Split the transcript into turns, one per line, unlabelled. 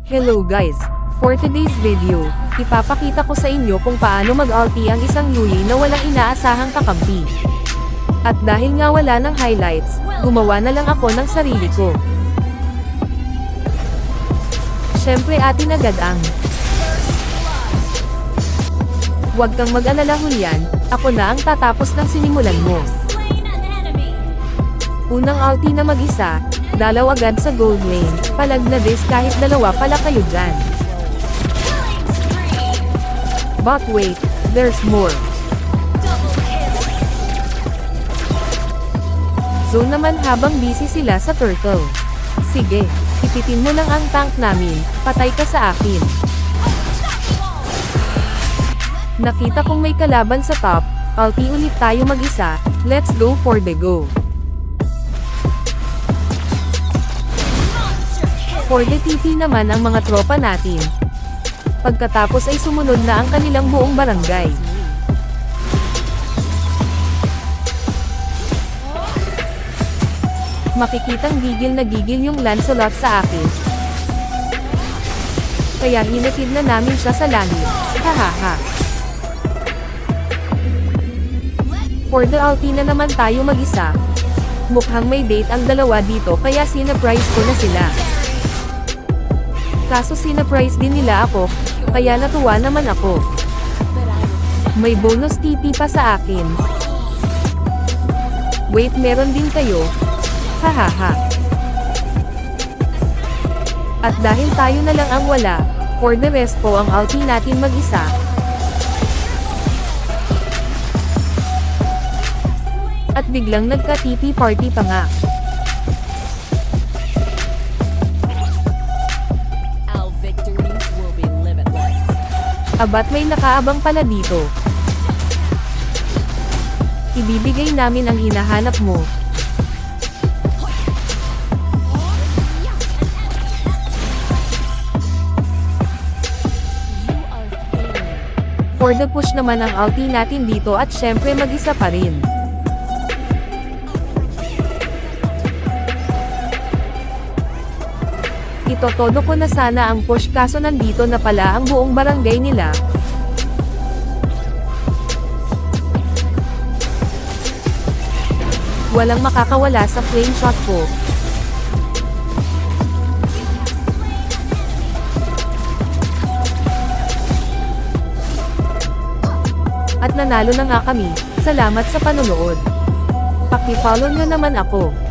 Hello guys! For today's video, ipapakita ko sa inyo kung paano mag-ulti ang isang Luyi na walang inaasahang kakampi. At dahil nga wala ng highlights, gumawa na lang ako ng sarili ko. Syempre atin agad ang Huwag kang mag-alala Julian, ako na ang tatapos ng sinimulan mo. Unang ulti na mag-isa, dalaw agad sa gold lane, palag na this kahit dalawa pala kayo dyan. But wait, there's more. Zone naman habang busy sila sa turtle. Sige, ipitin mo lang ang tank namin, patay ka sa akin. Nakita kong may kalaban sa top, ulti ulit tayo mag-isa, let's go for the go. For the TP naman ang mga tropa natin. Pagkatapos ay sumunod na ang kanilang buong barangay. Makikitang gigil na gigil yung Lancelot sa akin. Kaya hinatid na namin siya sa langit. Hahaha. For the ulti na naman tayo mag-isa. Mukhang may date ang dalawa dito kaya sinurprise ko na sila. Kaso sinurprise din nila ako, kaya natuwa naman ako. May bonus TP pa sa akin. Wait, meron din kayo? Hahaha. At dahil tayo na lang ang wala, for the rest po ang ulti natin mag-isa. At biglang nagka-TP party pa nga. Abat may nakaabang pala dito. Ibibigay namin ang hinahanap mo. For the push naman ang ulti natin dito at syempre mag-isa pa rin. Itotodo ko na sana ang push kaso nandito na pala ang buong barangay nila. Walang makakawala sa flame shot ko. At nanalo na nga kami. Salamat sa panonood. Paki-follow nyo naman ako.